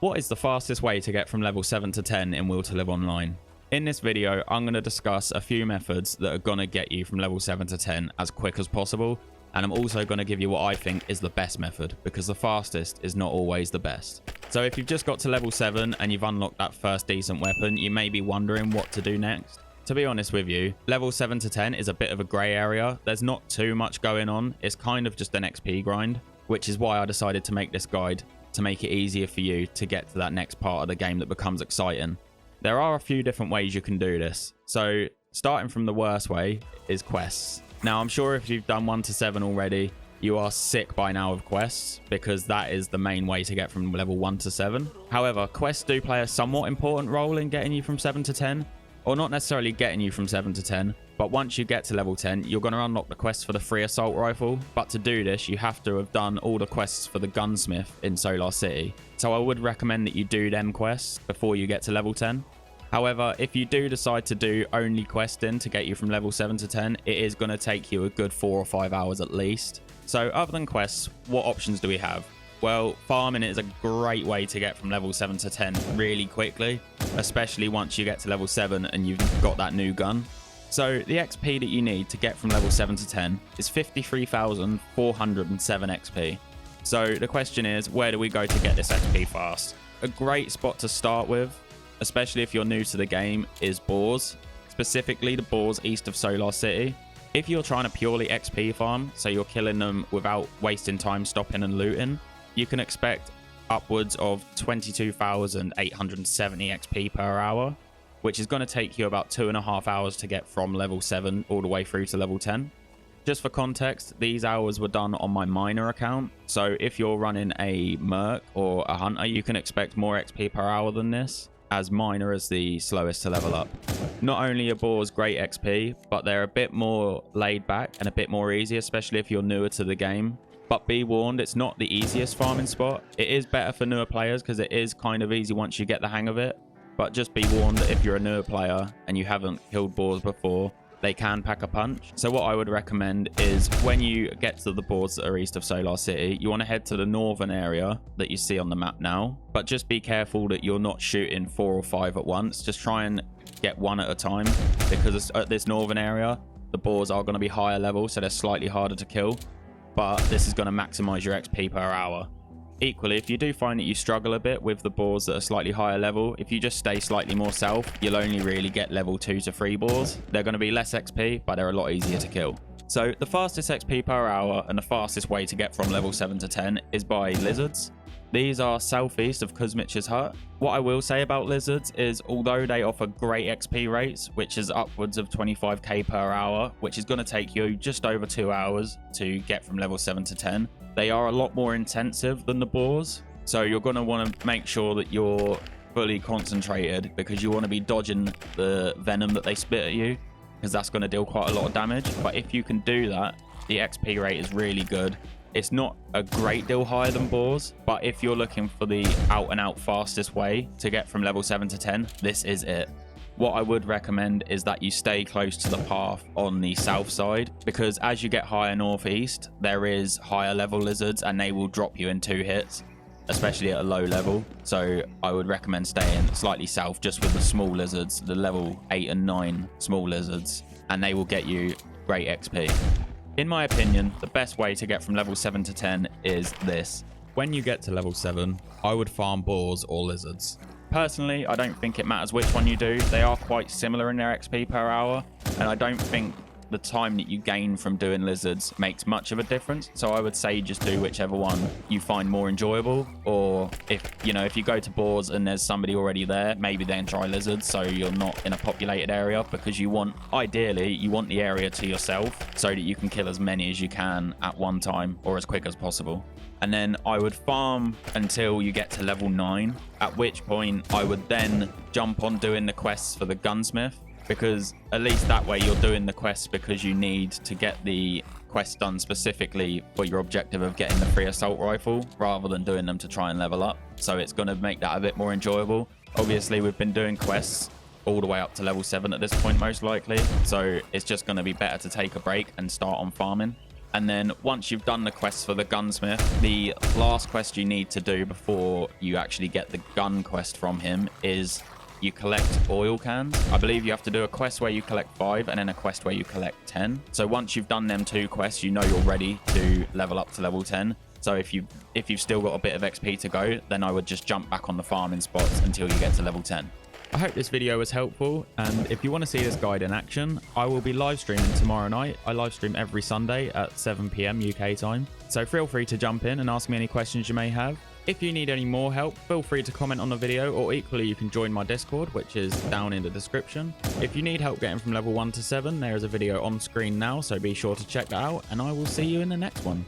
What is the fastest way to get from level 7 to 10 in Will to Live Online? In this video, I'm going to discuss a few methods that are going to get you from level 7 to 10 as quick as possible, and I'm also going to give you what I think is the best method, because the fastest is not always the best. So if you've just got to level 7 and you've unlocked that first decent weapon, you may be wondering what to do next. To be honest with you, level 7 to 10 is a bit of a grey area. There's not too much going on. It's kind of just an XP grind, which is why I decided to make this guide, to make it easier for you to get to that next part of the game that becomes exciting. There are a few different ways you can do this. So starting from the worst way is quests. Now I'm sure if you've done 1 to 7 already, you are sick by now of quests, because that is the main way to get from level 1 to 7. However, quests do play a somewhat important role in getting you from 7 to 10, or not necessarily getting you from 7 to 10, but once you get to level 10, you're going to unlock the quest for the free assault rifle. But to do this, you have to have done all the quests for the gunsmith in Solar City. So I would recommend that you do them quests before you get to level 10. However, if you do decide to do only questing to get you from level 7 to 10, it is going to take you a good 4 or 5 hours at least. So other than quests, what options do we have? Well, farming is a great way to get from level 7 to 10 really quickly, especially once you get to level 7 and you've got that new gun. So the XP that you need to get from level 7 to 10 is 53,407 XP. So the question is, where do we go to get this XP fast? A great spot to start with, especially if you're new to the game, is boars, specifically the boars east of Solar City. If you're trying to purely XP farm, so you're killing them without wasting time stopping and looting, you can expect upwards of 22,870 XP per hour, which is going to take you about 2.5 hours to get from level 7 all the way through to level 10. Just for context, these hours were done on my miner account, so if you're running a merc or a hunter, you can expect more XP per hour than this, as miner is the slowest to level up. Not only are boars great XP, but they're a bit more laid back and a bit more easy, especially if you're newer to the game. But be warned, it's not the easiest farming spot. It is better for newer players because it is kind of easy once you get the hang of it. But just be warned that if you're a newer player and you haven't killed boars before, they can pack a punch. So what I would recommend is when you get to the boars that are east of Solar City, you want to head to the northern area that you see on the map now. But just be careful that you're not shooting 4 or 5 at once. Just try and get one at a time, because at this northern area, the boars are going to be higher level, so they're slightly harder to kill. But this is going to maximize your XP per hour. Equally, if you do find that you struggle a bit with the boars that are slightly higher level, if you just stay slightly more south, you'll only really get level 2 to 3 boars. They're going to be less XP, but they're a lot easier to kill. So the fastest XP per hour and the fastest way to get from level 7 to 10 is by lizards. These are southeast of Kuzmich's hut. What I will say about lizards is, although they offer great XP rates, which is upwards of 25k per hour, which is going to take you just over 2 hours to get from level 7 to 10, they are a lot more intensive than the boars. So you're going to want to make sure that you're fully concentrated, because you want to be dodging the venom that they spit at you, because that's going to deal quite a lot of damage. But if you can do that, the XP rate is really good. It's not a great deal higher than boars, but if you're looking for the out and out fastest way to get from level 7 to 10, this is it. What I would recommend is that you stay close to the path on the south side, because as you get higher northeast, there is higher level lizards and they will drop you in 2 hits, especially at a low level. So I would recommend staying slightly south just with the small lizards, the level 8 and 9 small lizards, and they will get you great XP. In my opinion, the best way to get from level 7 to 10 is this. When you get to level 7, I would farm boars or lizards. Personally, I don't think it matters which one you do. They are quite similar in their XP per hour, and I don't think the time that you gain from doing lizards makes much of a difference. So I would say just do whichever one you find more enjoyable, or if you go to boars and there's somebody already there, maybe then try lizards so you're not in a populated area, because ideally you want the area to yourself so that you can kill as many as you can at one time, or as quick as possible. And then I would farm until you get to level 9, at which point I would then jump on doing the quests for the gunsmith, because at least that way you're doing the quests because you need to get the quest done specifically for your objective of getting the free assault rifle, rather than doing them to try and level up. So it's going to make that a bit more enjoyable. Obviously, we've been doing quests all the way up to level 7 at this point, most likely, so it's just going to be better to take a break and start on farming. And then once you've done the quest for the gunsmith, the last quest you need to do before you actually get the gun quest from him is you collect oil cans. I believe you have to do a quest where you collect 5 and then a quest where you collect 10. So once you've done them 2 quests, you know you're ready to level up to level 10. So if you've still got a bit of XP to go, then I would just jump back on the farming spots until you get to level 10. I hope this video was helpful, and if you want to see this guide in action, I will be live streaming tomorrow night. I live stream every Sunday at 7 PM UK time, so feel free to jump in and ask me any questions you may have. If you need any more help, feel free to comment on the video, or equally you can join my Discord, which is down in the description. If you need help getting from level 1 to 7, there is a video on screen now, so be sure to check that out, and I will see you in the next one.